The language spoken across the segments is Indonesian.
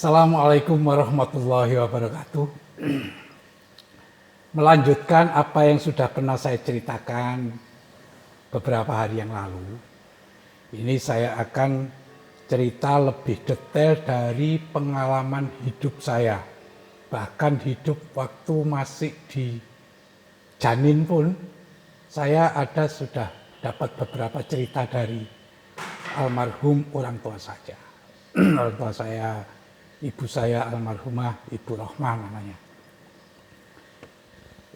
Assalamualaikum warahmatullahi wabarakatuh. Melanjutkan apa yang sudah pernah saya ceritakan beberapa hari yang lalu. Ini saya akan cerita lebih detail dari pengalaman hidup saya. Bahkan hidup waktu masih di janin pun, saya sudah dapat beberapa cerita dari almarhum orang tua saja. Orang tua saya, ibu saya almarhumah Ibu Rohmah namanya.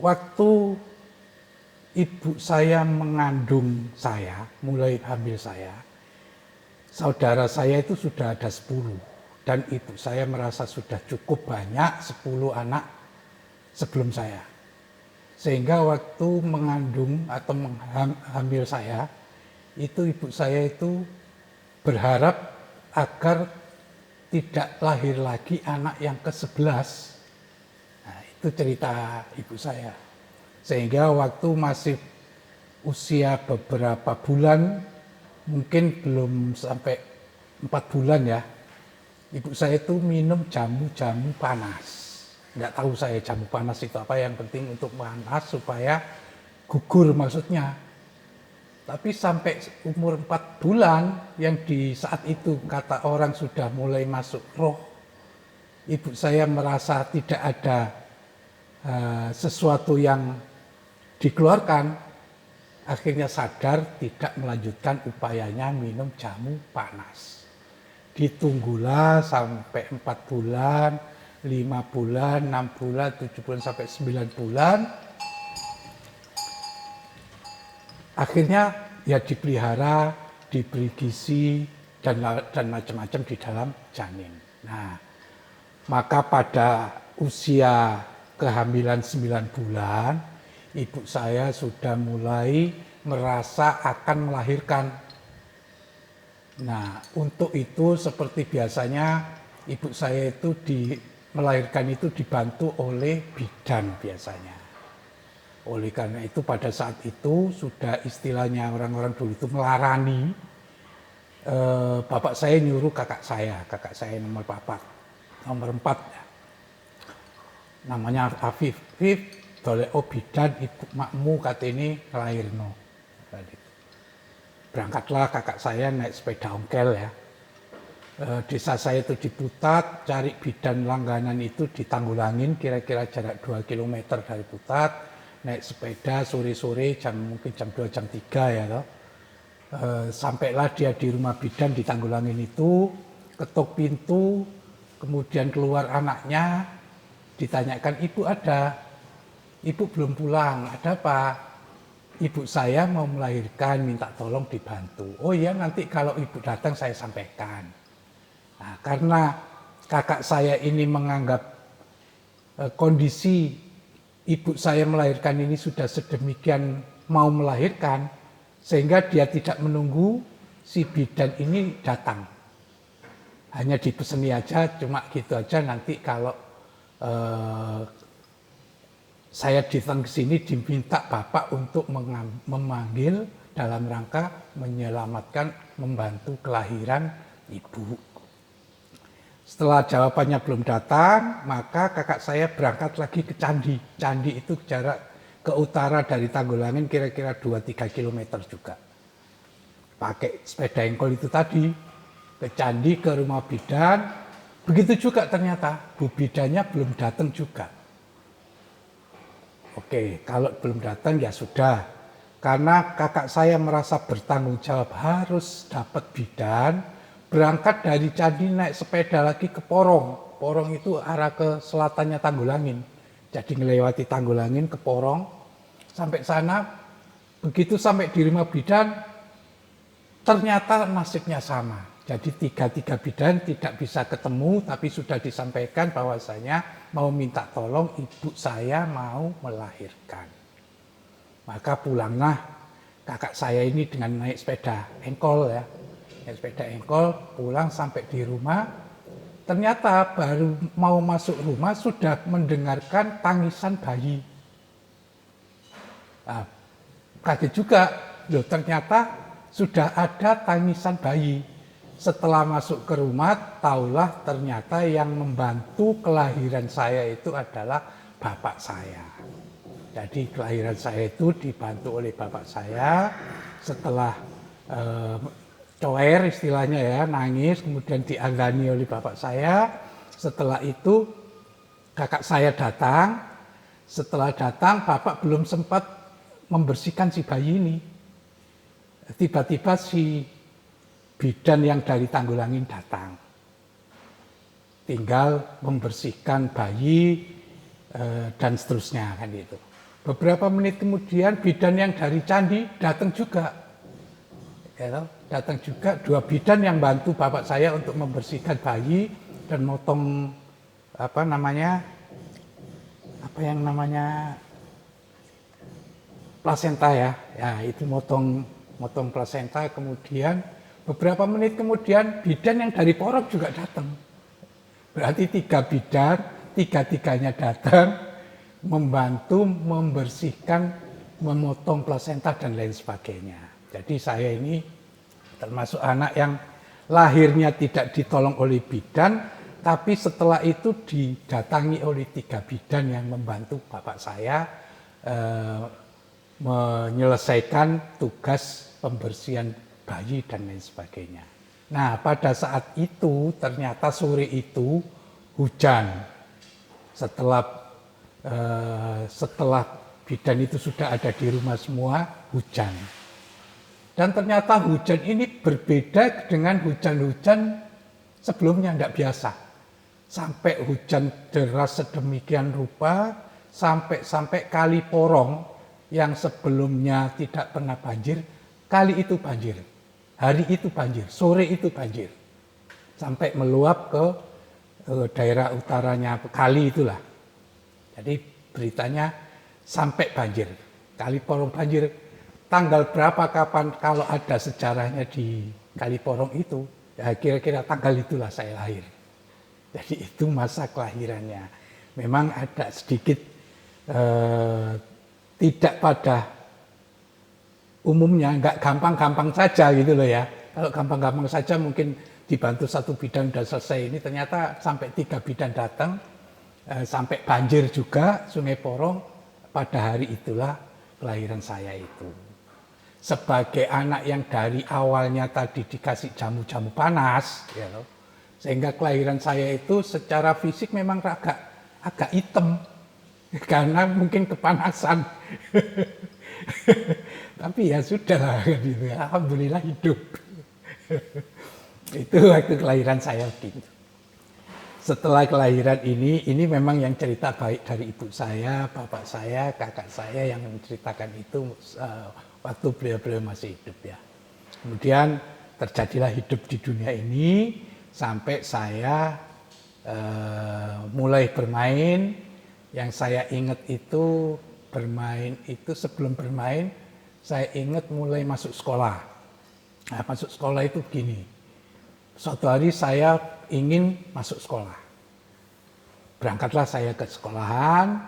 Waktu ibu saya mengandung saya, mulai hamil saya, saudara saya itu sudah ada 10. Dan ibu saya merasa sudah cukup banyak 10 anak sebelum saya. Sehingga waktu mengandung atau hamil saya, itu ibu saya itu berharap agar tidak lahir lagi anak yang ke-11. Nah, itu cerita ibu saya. Sehingga waktu masih usia beberapa bulan, mungkin belum sampai 4 bulan ya, ibu saya itu minum jamu-jamu panas. Nggak tahu saya jamu panas itu apa, yang penting untuk panas supaya gugur maksudnya. Tapi sampai umur 4 bulan, yang di saat itu kata orang sudah mulai masuk roh, ibu saya merasa tidak ada sesuatu yang dikeluarkan, akhirnya sadar tidak melanjutkan upayanya minum jamu panas. Ditunggulah sampai 4 bulan, 5 bulan, 6 bulan, 7 bulan, sampai 9 bulan. Akhirnya ya dipelihara, diberi gizi, dan macam-macam di dalam janin. Nah, maka pada usia kehamilan 9 bulan, ibu saya sudah mulai merasa akan melahirkan. Nah, untuk itu seperti biasanya ibu saya itu melahirkan itu dibantu oleh bidan biasanya. Oleh karena itu pada saat itu sudah istilahnya orang-orang dulu itu melarani. Bapak saya nyuruh kakak saya nomor 4 ya. Namanya Afif. Afif, dolek bidan ibu makmu katene nglairno. Berangkatlah kakak saya naik sepeda ongkel ya. Desa saya itu di Putat, cari bidan langganan itu di Tanggulangin, kira-kira jarak 2 km dari Putat. Naik sepeda sore-sore mungkin jam 2 jam 3 ya toh. Sampailah dia di rumah bidan di Tanggulangin itu, ketuk pintu, kemudian keluar anaknya, ditanyakan, ibu ada, ibu belum pulang, ada apa? Ibu saya mau melahirkan, minta tolong dibantu. Oh iya, nanti kalau ibu datang saya sampaikan. Nah, karena kakak saya ini menganggap kondisi ibu saya melahirkan ini sudah sedemikian mau melahirkan, sehingga dia tidak menunggu si bidan ini datang. Hanya dipeseni aja, cuma gitu aja, nanti kalau saya datang ke sini diminta bapak untuk memanggil dalam rangka menyelamatkan, membantu kelahiran ibu. Setelah jawabannya belum datang, maka kakak saya berangkat lagi ke Candi. Candi itu jarak ke utara dari Tanggulangin kira-kira 2-3 km juga. Pakai sepeda engkol itu tadi, ke Candi, ke rumah bidan. Begitu juga ternyata, bu bidannya belum datang juga. Oke, kalau belum datang ya sudah. Karena kakak saya merasa bertanggung jawab harus dapat bidan, berangkat dari Candi naik sepeda lagi ke Porong. Porong itu arah ke selatannya Tanggulangin. Jadi melewati Tanggulangin ke Porong. Sampai sana, begitu sampai di rumah bidan, ternyata nasibnya sama. Jadi tiga bidan tidak bisa ketemu, tapi sudah disampaikan bahwasanya mau minta tolong ibu saya mau melahirkan. Maka pulanglah kakak saya ini dengan naik sepeda engkol ya. Naik sepeda engkol pulang sampai di rumah. Ternyata baru mau masuk rumah sudah mendengarkan tangisan bayi. Nah, kaget juga, loh ternyata sudah ada tangisan bayi. Setelah masuk ke rumah, tahulah ternyata yang membantu kelahiran saya itu adalah bapak saya. Jadi kelahiran saya itu dibantu oleh bapak saya. Setelah coer istilahnya ya, nangis, kemudian diandani oleh bapak saya. Setelah itu kakak saya datang. Setelah datang, bapak belum sempat membersihkan si bayi ini. Tiba-tiba si bidan yang dari Tanggulangin datang. Tinggal membersihkan bayi dan seterusnya kan itu. Beberapa menit kemudian bidan yang dari Candi datang juga. Ya, datang juga 2 bidan yang bantu bapak saya untuk membersihkan bayi dan motong apa yang namanya plasenta ya. Ya, itu motong plasenta, kemudian beberapa menit kemudian bidan yang dari Porong juga datang. Berarti 3 bidan, 3-tiganya datang membantu membersihkan, memotong plasenta dan lain sebagainya. Jadi saya ini termasuk anak yang lahirnya tidak ditolong oleh bidan, tapi setelah itu didatangi oleh 3 bidan yang membantu bapak saya menyelesaikan tugas pembersihan bayi dan lain sebagainya. Nah, pada saat itu ternyata sore itu hujan. Setelah bidan itu sudah ada di rumah semua, hujan. Dan ternyata hujan ini berbeda dengan hujan-hujan sebelumnya, tidak biasa. Sampai hujan deras sedemikian rupa, sampai kali Porong yang sebelumnya tidak pernah banjir, kali itu banjir. Hari itu banjir, sore itu banjir. Sampai meluap ke daerah utaranya kali itulah. Jadi beritanya sampai banjir. Kali Porong banjir, tanggal berapa kapan kalau ada sejarahnya di Kali Porong itu, ya kira-kira tanggal itulah saya lahir. Jadi itu masa kelahirannya. Memang ada sedikit tidak pada umumnya, nggak gampang-gampang saja gitu loh ya. Kalau gampang-gampang saja mungkin dibantu 1 bidan dan selesai. Ini ternyata sampai 3 bidan datang, sampai banjir juga Sungai Porong. Pada hari itulah kelahiran saya itu. Sebagai anak yang dari awalnya tadi dikasih jamu-jamu panas, ya loh, sehingga kelahiran saya itu secara fisik memang agak hitam. Karena mungkin kepanasan. Tapi ya sudah, gitu. Alhamdulillah hidup. Itu waktu kelahiran saya gitu. Setelah kelahiran ini memang yang cerita baik dari ibu saya, bapak saya, kakak saya yang menceritakan itu waktu beliau masih hidup ya. Kemudian terjadilah hidup di dunia ini sampai saya mulai bermain. Yang saya ingat itu bermain itu sebelum bermain saya ingat mulai masuk sekolah. Nah, masuk sekolah itu begini. Suatu hari saya ingin masuk sekolah. Berangkatlah saya ke sekolahan,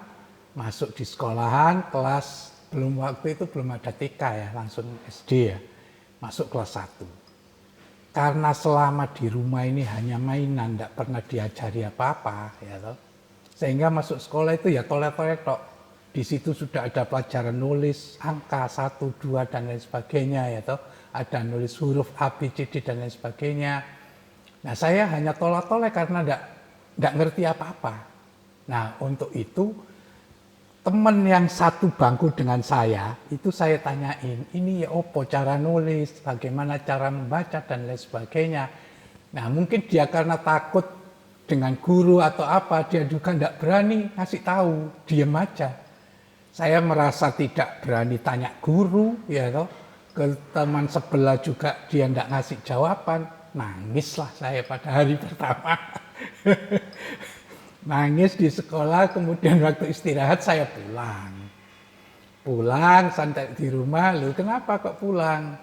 masuk di sekolahan kelas waktu itu belum ada TK ya, langsung SD ya. Masuk kelas 1. Karena selama di rumah ini hanya mainan, tidak pernah diajari apa-apa ya toh. Sehingga masuk sekolah itu ya tolek-tolek tok. Di situ sudah ada pelajaran nulis, angka 1, 2 dan lain sebagainya ya toh. Ada nulis huruf A, B, C, D dan lain sebagainya. Nah, saya hanya tolak-tolek karena enggak ngerti apa-apa. Nah, untuk itu teman yang satu bangku dengan saya, itu saya tanyain, ini ya opo cara nulis, bagaimana cara membaca dan lain sebagainya. Nah, mungkin dia karena takut dengan guru atau apa, dia juga tidak berani ngasih tahu, diam aja. Saya merasa tidak berani tanya guru, ya toh, ke teman sebelah juga dia tidak ngasih jawaban, nangislah saya pada hari pertama. Nangis di sekolah, kemudian waktu istirahat saya pulang. Pulang, santai di rumah, lu kenapa kok pulang?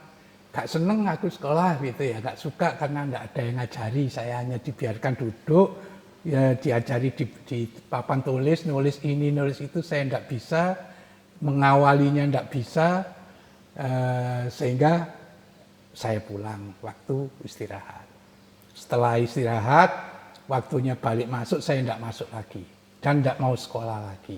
Gak seneng aku sekolah gitu ya, gak suka karena gak ada yang ngajari, saya hanya dibiarkan duduk, ya diajari di papan tulis, nulis ini, nulis itu, saya gak bisa, mengawalinya gak bisa, sehingga saya pulang waktu istirahat. Setelah istirahat, waktunya balik masuk, saya tidak masuk lagi. Dan tidak mau sekolah lagi.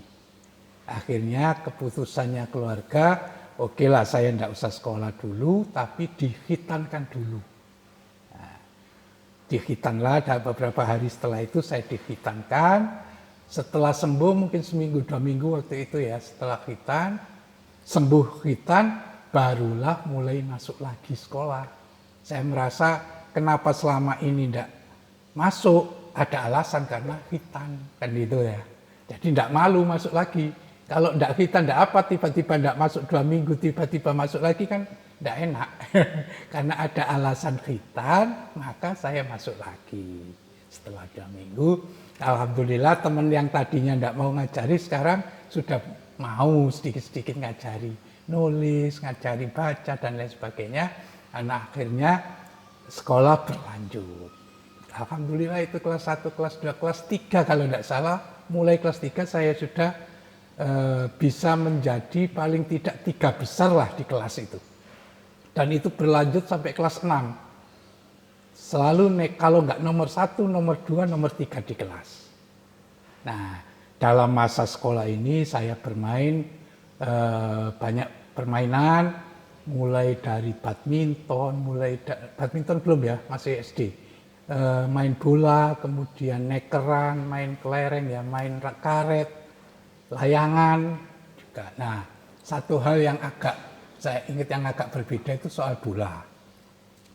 Akhirnya keputusannya keluarga, oke lah saya tidak usah sekolah dulu, tapi dihitankan dulu. Nah, dihitanlah, dan beberapa hari setelah itu saya dihitankan. Setelah sembuh, mungkin seminggu, 2 minggu waktu itu ya, setelah hitan, sembuh hitan, barulah mulai masuk lagi sekolah. Saya merasa kenapa selama ini tidak masuk, ada alasan karena hitan, kan gitu ya. Jadi tidak malu masuk lagi. Kalau tidak hitan, tidak apa, tiba-tiba tidak masuk 2 minggu, tiba-tiba masuk lagi kan tidak enak. Karena ada alasan hitan, maka saya masuk lagi. Setelah 2 minggu, alhamdulillah teman yang tadinya tidak mau ngajari, sekarang sudah mau sedikit-sedikit ngajari. Nulis, ngajari baca, dan lain sebagainya. Dan akhirnya sekolah berlanjut. Alhamdulillah itu kelas 1, kelas 2, kelas 3 kalau tidak salah. Mulai kelas 3 saya sudah bisa menjadi paling tidak 3 besar lah di kelas itu. Dan itu berlanjut sampai kelas 6. Selalu kalau nggak nomor 1, nomor 2, nomor 3 di kelas. Nah, dalam masa sekolah ini saya bermain banyak permainan, mulai dari badminton, badminton belum ya, masih SD. Main bola, kemudian nekeran, main kelereng ya, main karet, layangan juga. Nah, satu hal yang saya ingat yang agak berbeda itu soal bola.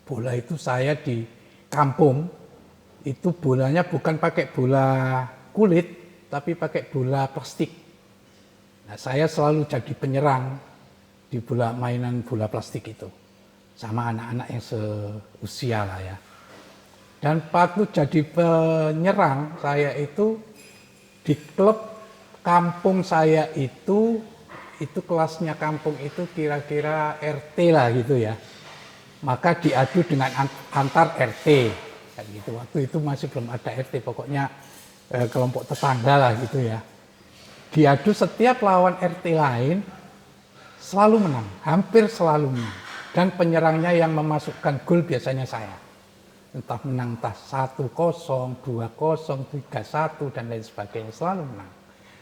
Bola itu saya di kampung, itu bolanya bukan pakai bola kulit, tapi pakai bola plastik. Nah, saya selalu jadi penyerang di mainan bola plastik itu sama anak-anak yang seusia lah ya. Dan waktu jadi penyerang saya itu di klub kampung saya itu kelasnya kampung itu kira-kira RT lah gitu ya. Maka diadu dengan antar RT kan gitu. Waktu itu masih belum ada RT, pokoknya kelompok tetangga lah gitu ya. Diadu setiap lawan RT lain selalu menang, hampir selalu menang. Dan penyerangnya yang memasukkan gol biasanya saya. Entah menang 1-0, 2-0, 3-1 dan lain sebagainya, selalu menang.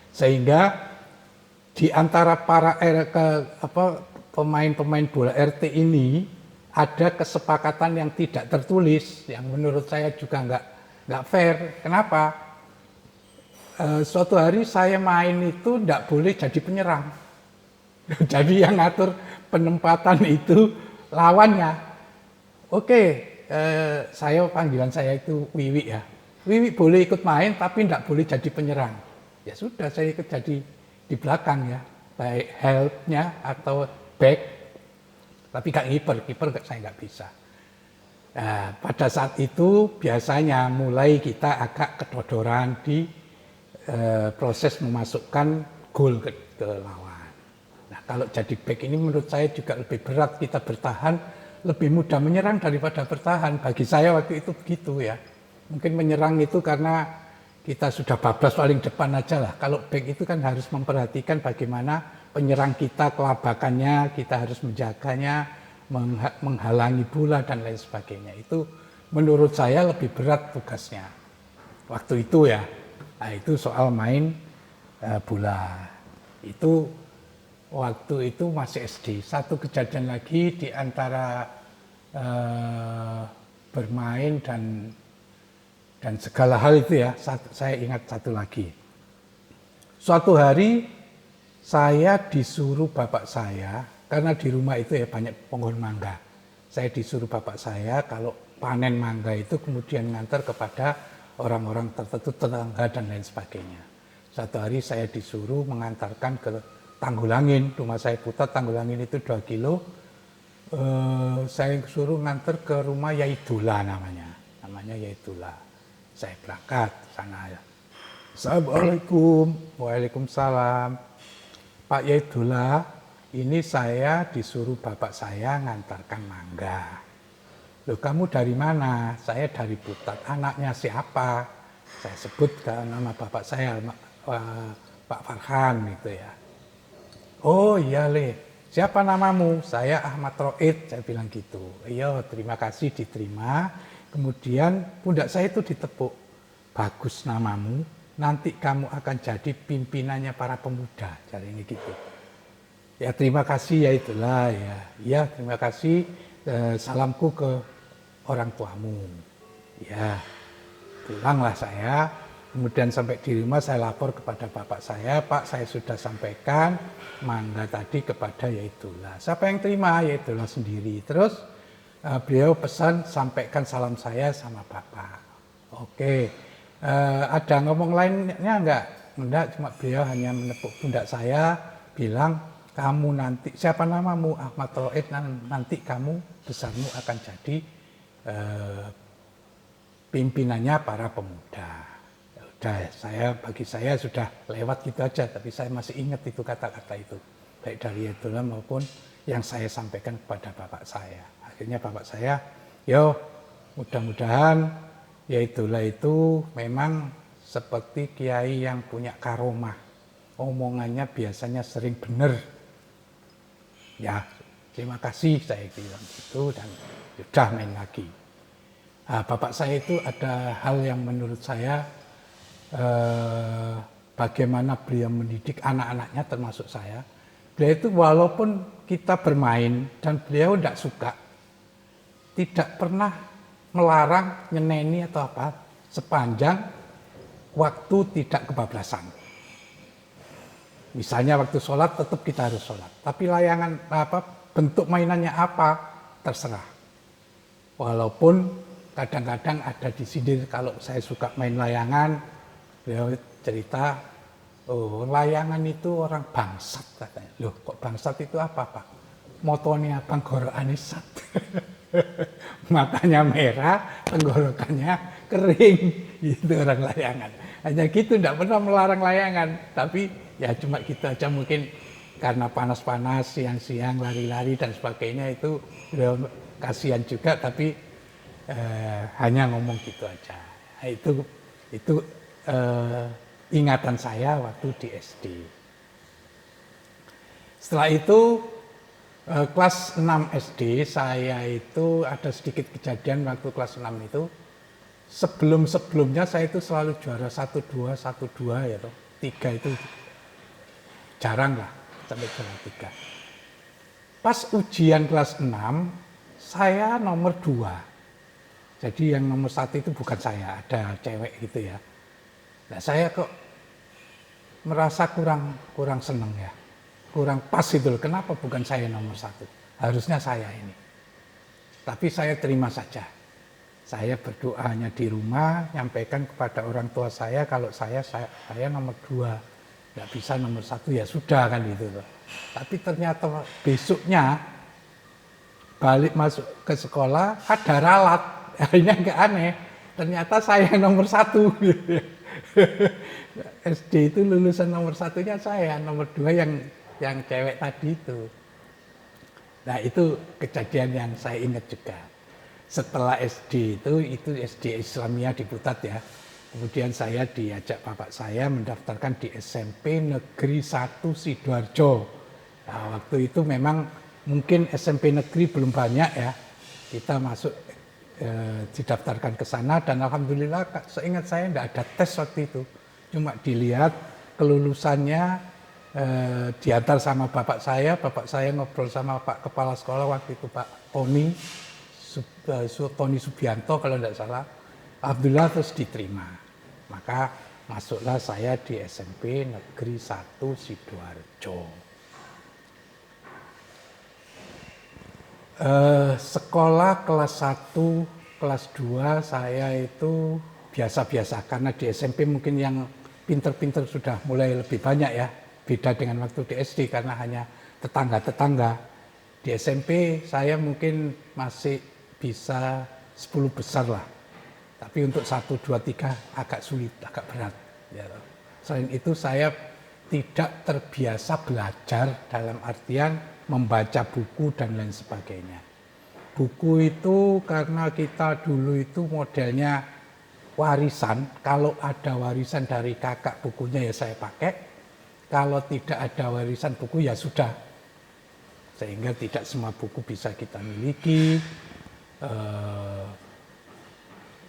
Sehingga di antara para pemain-pemain bola RT ini ada kesepakatan yang tidak tertulis, yang menurut saya juga nggak fair. Kenapa? Suatu hari saya main itu tidak boleh jadi penyerang. Jadi yang ngatur penempatan itu lawannya. Oke, panggilan saya itu Wiwi ya. Wiwi boleh ikut main tapi tidak boleh jadi penyerang. Ya sudah, saya ikut jadi di belakang ya, baik helpnya atau back. Tapi gak kiper saya nggak bisa. Nah, pada saat itu biasanya mulai kita agak kedodoran di proses memasukkan gol ke lawan. Nah, kalau jadi back ini menurut saya juga lebih berat, kita bertahan lebih mudah menyerang daripada bertahan. Bagi saya waktu itu begitu ya. Mungkin menyerang itu karena kita sudah bablas paling depan aja lah. Kalau back itu kan harus memperhatikan bagaimana penyerang kita, kelabakannya, kita harus menjaganya, menghalangi bola dan lain sebagainya. Itu menurut saya lebih berat tugasnya. Waktu itu ya. Nah, itu soal main bola. Itu waktu itu masih SD. Satu kejadian lagi di antara bermain dan segala hal itu ya, saya ingat satu lagi. Suatu hari saya disuruh bapak saya, karena di rumah itu ya banyak pohon mangga. Saya disuruh bapak saya kalau panen mangga itu kemudian ngantar kepada orang-orang tertentu, tetangga dan lain sebagainya. Suatu hari saya disuruh mengantarkan ke Tanggulangin, rumah saya Putat, Tanggulangin itu 2 kilo. Saya suruh nganter ke rumah Yaidula namanya Yaidula. Saya berangkat sana ya. Assalamualaikum. Waalaikumsalam. Pak Yaidullah, ini saya disuruh bapak saya ngantarkan mangga. Loh, kamu dari mana? Saya dari Putat. Anaknya siapa? Saya sebut ke nama bapak saya, Pak Farhan gitu ya. Oh iya Le, siapa namamu? Saya Ahmad Roid, saya bilang gitu. Iya, terima kasih, diterima. Kemudian pundak saya itu ditepuk. Bagus namamu, nanti kamu akan jadi pimpinannya para pemuda. Jadi ini gitu. Ya terima kasih, ya itulah ya. Ya terima kasih, salamku ke orang tuamu. Ya, pulanglah saya. Kemudian sampai di rumah saya lapor kepada bapak saya, Pak saya sudah sampaikan mangga tadi kepada Yaidullah. Siapa yang terima? Yaidullah sendiri. Terus beliau pesan sampaikan salam saya sama bapak. Oke, ada ngomong lainnya enggak? Enggak, cuma beliau hanya menepuk pundak saya, bilang kamu nanti, siapa namamu? Ahmad Roid, nanti kamu besarmu akan jadi pimpinannya para pemuda. Udah, bagi saya sudah lewat gitu aja, tapi saya masih ingat itu kata-kata itu, baik dari Yaidullah maupun yang saya sampaikan kepada bapak saya. Akhirnya bapak saya, yo mudah-mudahan Yaidullah itu memang seperti kiai yang punya karomah, omongannya biasanya sering benar. Ya, terima kasih saya bilang gitu dan sudah main lagi. Nah, bapak saya itu ada hal yang menurut saya bagaimana beliau mendidik anak-anaknya termasuk saya. Beliau itu walaupun kita bermain dan beliau tidak suka, tidak pernah melarang, nyeneni atau apa, sepanjang waktu tidak kebablasan. Misalnya waktu sholat tetap kita harus sholat, tapi layangan bentuk mainannya apa terserah. Walaupun kadang-kadang ada disindir kalau saya suka main layangan. Beliau cerita, oh layangan itu orang bangsat katanya. Loh kok bangsat itu apa Pak? Motonya Bang Goro Anisat. Matanya merah, tenggorokannya kering. Itu orang layangan. Hanya gitu, tidak pernah melarang layangan. Tapi ya cuma gitu aja mungkin karena panas-panas, siang-siang, lari-lari dan sebagainya itu beliau kasihan juga. Tapi hanya ngomong gitu aja. Nah, itu ingatan saya waktu di SD. Setelah itu kelas 6 SD saya itu ada sedikit kejadian waktu kelas 6 itu. Sebelumnya saya itu selalu juara 1-2 ya toh. 3 itu jarang lah sampai juara 3. Pas ujian kelas 6 saya nomor 2. Jadi yang nomor 1 itu bukan saya, ada cewek gitu ya. Nah, saya kok merasa kurang seneng ya, kurang pas itu loh. Kenapa bukan saya nomor 1? Harusnya saya ini. Tapi saya terima saja. Saya berdoa hanya di rumah, nyampaikan kepada orang tua saya kalau saya nomor 2, nggak bisa nomor 1 ya sudah kan gitu loh. Tapi ternyata besoknya balik masuk ke sekolah ada ralat, akhirnya nggak aneh. Ternyata saya nomor 1. SD itu lulusan nomor 1-nya saya, nomor 2 yang cewek tadi itu. Nah itu kejadian yang saya ingat juga. Setelah SD itu SD Islamiyah di Putat ya. Kemudian saya diajak bapak saya mendaftarkan di SMP Negeri 1 Sidoarjo. Nah, waktu itu memang mungkin SMP negeri belum banyak ya. Kita masuk didaftarkan ke sana dan alhamdulillah seingat saya tidak ada tes waktu itu. Cuma dilihat kelulusannya diantar sama bapak saya ngobrol sama Pak Kepala Sekolah waktu itu Pak Tony Subianto kalau tidak salah. Alhamdulillah terus diterima. Maka masuklah saya di SMP Negeri 1 Sidoarjo. Sekolah kelas 1, kelas 2 saya itu biasa-biasa karena di SMP mungkin yang pinter-pinter sudah mulai lebih banyak ya, beda dengan waktu di SD karena hanya tetangga-tetangga. Di SMP saya mungkin masih bisa 10 besar lah, tapi untuk 1, 2, 3 agak sulit, agak berat. Ya. Selain itu saya tidak terbiasa belajar dalam artian membaca buku dan lain sebagainya. Buku itu karena kita dulu itu modelnya warisan, kalau ada warisan dari kakak bukunya ya saya pakai, kalau tidak ada warisan buku ya sudah. Sehingga tidak semua buku bisa kita miliki,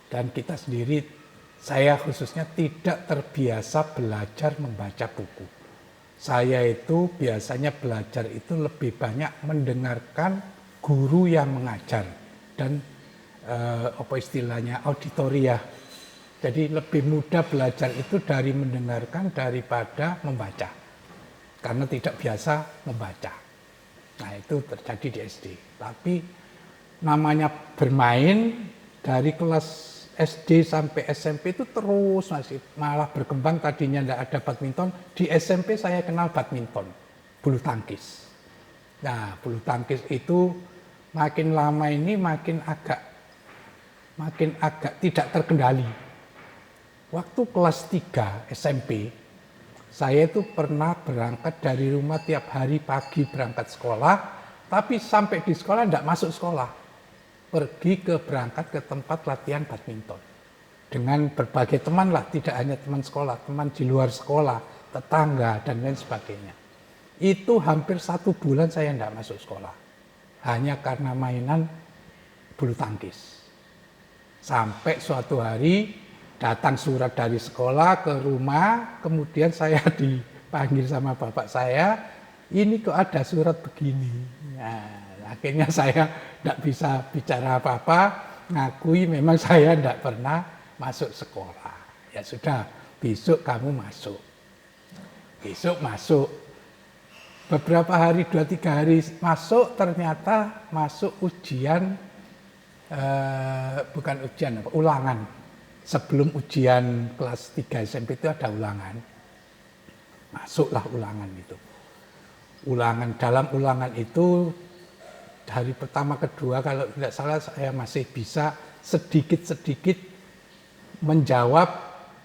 dan kita sendiri, saya khususnya tidak terbiasa belajar membaca buku. Saya itu biasanya belajar itu lebih banyak mendengarkan guru yang mengajar dan apa istilahnya auditoria. Jadi lebih mudah belajar itu dari mendengarkan daripada membaca. Karena tidak biasa membaca. Nah itu terjadi di SD. Tapi namanya bermain dari kelas SD sampai SMP itu terus masih malah berkembang. Tadinya tidak ada badminton. Di SMP saya kenal badminton, bulu tangkis. Nah bulu tangkis itu makin lama ini makin agak tidak terkendali. Waktu kelas 3 SMP, saya itu pernah berangkat dari rumah tiap hari pagi berangkat sekolah, tapi sampai di sekolah tidak masuk sekolah. Pergi berangkat ke tempat latihan badminton. Dengan berbagai teman lah, tidak hanya teman sekolah, teman di luar sekolah, tetangga, dan lain sebagainya. Itu hampir 1 bulan saya tidak masuk sekolah. Hanya karena mainan bulu tangkis. Sampai suatu hari, datang surat dari sekolah ke rumah, kemudian saya dipanggil sama bapak saya, ini kok ada surat begini. Nah, akhirnya saya tidak bisa bicara apa-apa, ngakui memang saya tidak pernah masuk sekolah. Ya sudah, besok kamu masuk. Besok masuk. Beberapa hari, 2-3 hari masuk, ternyata masuk ujian, bukan ujian, ulangan. Sebelum ujian kelas 3 SMP itu ada ulangan. Masuklah ulangan itu. Dalam ulangan itu hari pertama kedua kalau tidak salah saya masih bisa sedikit-sedikit menjawab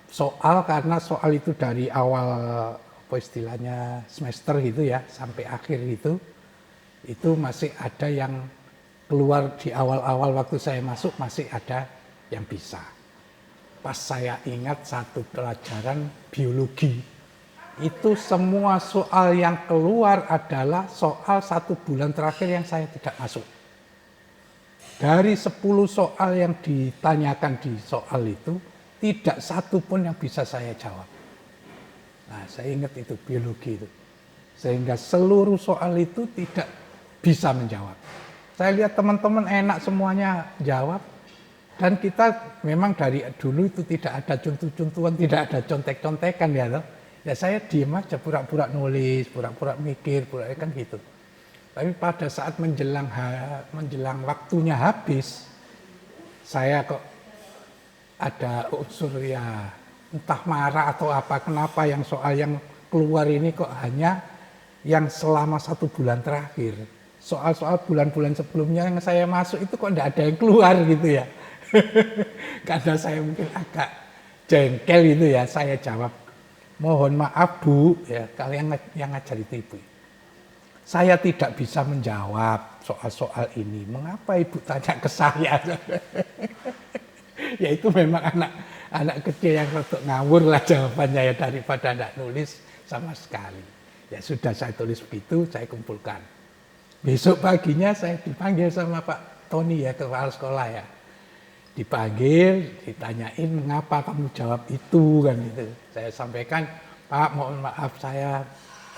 soal, karena soal itu dari awal apa istilahnya semester gitu ya sampai akhir gitu. Itu masih ada yang keluar di awal-awal waktu saya masuk, masih ada yang bisa. Pas saya ingat satu pelajaran biologi, itu semua soal yang keluar adalah soal 1 bulan terakhir yang saya tidak masuk. Dari 10 soal yang ditanyakan di soal itu, tidak satu pun yang bisa saya jawab. Nah, saya ingat itu biologi itu. Sehingga seluruh soal itu tidak bisa menjawab. Saya lihat teman-teman enak semuanya jawab. Dan kita memang dari dulu itu tidak ada contoh-contohan, tidak ada contek-contekan ya toh. Ya saya diem aja, pura-pura nulis, pura-pura mikir, pura-pura kan gitu. Tapi pada saat menjelang waktunya habis, saya kok ada unsur ya entah marah atau apa, kenapa yang soal yang keluar ini kok hanya yang selama 1 bulan terakhir. Soal-soal bulan-bulan sebelumnya yang saya masuk itu kok tidak ada yang keluar gitu ya. Karena saya mungkin agak jengkel itu ya, saya jawab, mohon maaf Bu, ya kalian yang ngajar itu Ibu. Saya tidak bisa menjawab soal-soal ini. Mengapa Ibu tanya ke saya? Ya itu memang anak kecil yang rotok ngawur lah jawabannya ya, daripada tidak nulis sama sekali. Ya sudah saya tulis begitu, saya kumpulkan. Besok paginya saya dipanggil sama Pak Tony ya, kepala sekolah ya. Dipanggil, ditanyain mengapa kamu jawab itu kan itu. Saya sampaikan, Pak mohon maaf saya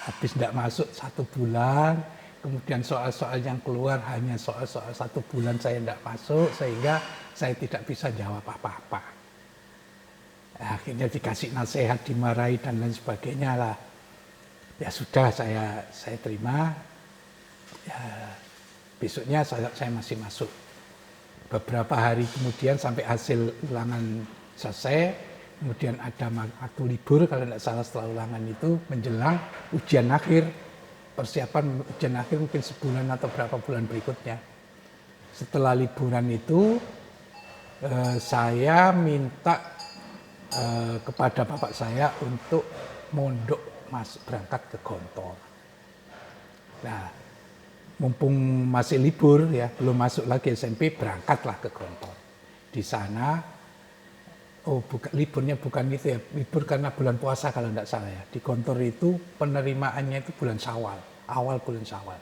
habis tidak masuk 1 bulan, kemudian soal-soal yang keluar hanya soal-soal 1 bulan saya tidak masuk, sehingga saya tidak bisa jawab apa-apa. Akhirnya dikasih nasihat, dimarahi dan lain sebagainya lah. Ya sudah saya terima. Ya, besoknya saya masih masuk. Beberapa hari kemudian sampai hasil ulangan selesai, kemudian ada waktu libur kalau tidak salah setelah ulangan itu menjelang ujian akhir, persiapan ujian akhir mungkin sebulan atau berapa bulan berikutnya. Setelah liburan itu saya minta kepada bapak saya untuk mondok berangkat ke Gontor. Nah, mumpung masih libur ya, belum masuk lagi SMP, berangkatlah ke Gontor. Di sana, liburnya bukan itu ya, libur karena bulan puasa kalau tidak salah ya. Di Gontor itu penerimaannya itu bulan Syawal, awal bulan Syawal.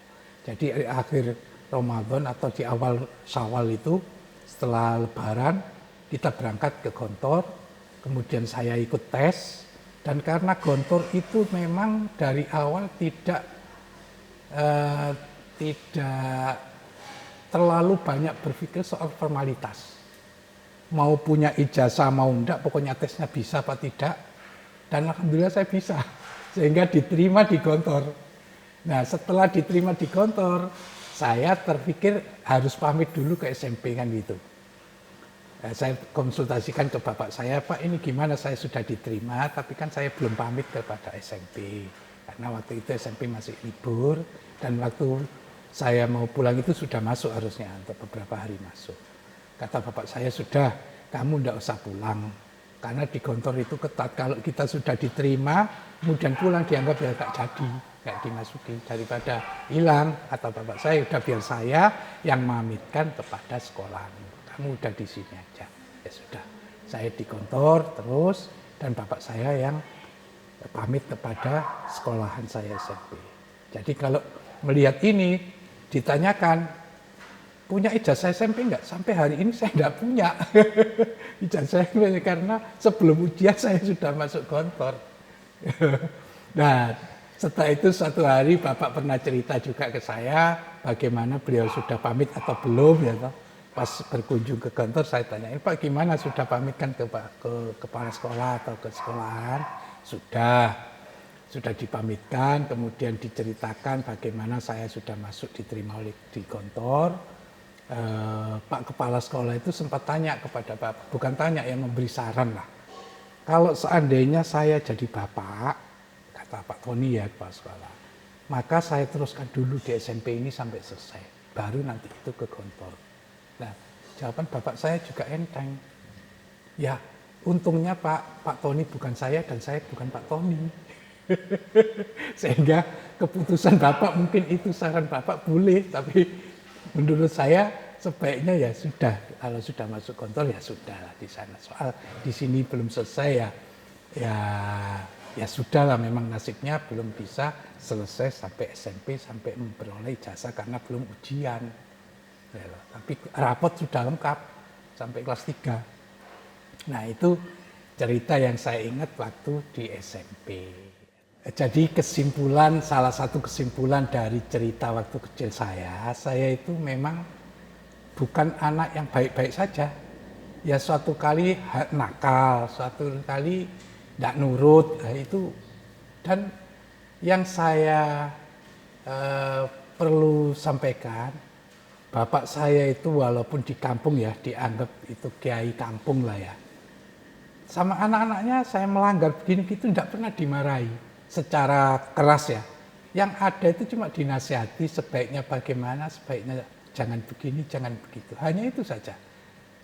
Jadi akhir Ramadan atau di awal Syawal itu setelah Lebaran kita berangkat ke Gontor, kemudian saya ikut tes, dan karena Gontor itu memang dari awal tidak terlalu banyak berpikir soal formalitas. Mau punya ijazah mau enggak, pokoknya tesnya bisa apa tidak, dan alhamdulillah saya bisa, sehingga diterima di Gontor. Nah setelah diterima di Gontor, saya terpikir harus pamit dulu ke SMP kan gitu. Saya konsultasikan ke bapak saya, Pak ini gimana, saya sudah diterima tapi kan saya belum pamit kepada SMP karena waktu itu SMP masih libur dan waktu saya mau pulang itu sudah masuk harusnya untuk beberapa hari masuk. Kata bapak saya, sudah kamu tidak usah pulang karena di Gontor itu ketat, kalau kita sudah diterima kemudian pulang dianggap ya gak jadi, gak dimasuki, daripada hilang. Kata bapak saya, udah biar saya yang mamitkan kepada sekolahan, kamu udah di sini aja. Ya sudah, saya di Gontor terus dan bapak saya yang pamit kepada sekolahan saya SMP. Jadi kalau melihat ini ditanyakan, punya ijazah SMP enggak? Sampai hari ini saya enggak punya ijazah SMP karena sebelum ujian saya sudah masuk Gontor. Nah, setelah itu suatu hari bapak pernah cerita juga ke saya bagaimana beliau sudah pamit atau belum ya toh. Pas berkunjung ke Gontor saya tanyain, Pak gimana sudah pamit kan ke kepala sekolah atau ke sekolahan? Sudah dipamitkan, kemudian diceritakan bagaimana saya sudah masuk diterima di Gontor. Pak kepala sekolah itu sempat tanya kepada Bapak, bukan tanya ya, memberi saran lah. Kalau seandainya saya jadi bapak, kata Pak Tony ya kepala sekolah, maka saya teruskan dulu di SMP ini sampai selesai, baru nanti itu ke Gontor. Nah, jawaban bapak saya juga enteng. Ya, untungnya Pak Tony bukan saya dan saya bukan Pak Tony. Sehingga keputusan bapak mungkin itu saran bapak boleh, tapi menurut saya sebaiknya ya sudah, kalau sudah masuk Gontor ya sudah lah di sana. Soal di sini belum selesai ya sudah lah, memang nasibnya belum bisa selesai sampai SMP, sampai memperoleh ijazah karena belum ujian. Ya, tapi rapot sudah lengkap sampai kelas 3. Nah itu cerita yang saya ingat waktu di SMP. Jadi salah satu kesimpulan dari cerita waktu kecil saya itu memang bukan anak yang baik-baik saja. Ya suatu kali nakal, suatu kali tidak nurut, itu. Dan yang saya perlu sampaikan, bapak saya itu walaupun di kampung ya, dianggap itu kiai kampung lah ya. Sama anak-anaknya saya melanggar begini gitu tidak pernah dimarahi secara keras ya. Yang ada itu cuma dinasihati sebaiknya bagaimana, sebaiknya jangan begini, jangan begitu. Hanya itu saja.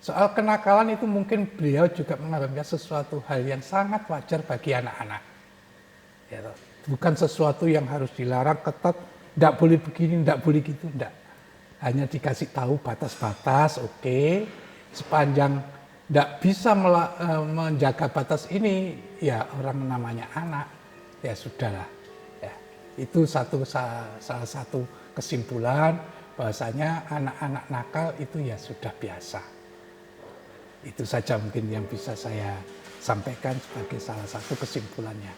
Soal kenakalan itu mungkin beliau juga menganggapnya sesuatu hal yang sangat wajar bagi anak-anak. Ya, bukan sesuatu yang harus dilarang ketat, tidak boleh begini, tidak boleh gitu, tidak. Hanya dikasih tahu batas-batas, oke. Sepanjang tidak bisa menjaga batas ini, ya orang namanya anak, ya sudahlah. Ya, itu salah satu kesimpulan bahwasanya anak-anak nakal itu ya sudah biasa. Itu saja mungkin yang bisa saya sampaikan sebagai salah satu kesimpulannya.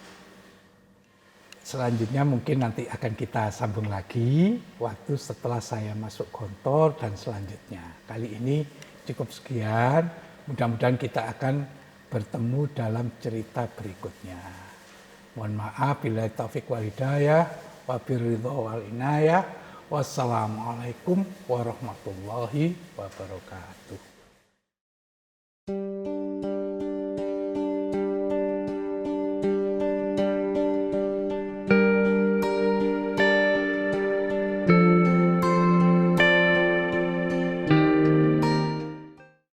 Selanjutnya mungkin nanti akan kita sambung lagi waktu setelah saya masuk Gontor dan selanjutnya. Kali ini cukup sekian, mudah-mudahan kita akan bertemu dalam cerita berikutnya. Mohon maaf bila taufik wal hidayah, wabiridho wal inayah. Wassalamualaikum warahmatullahi wabarakatuh.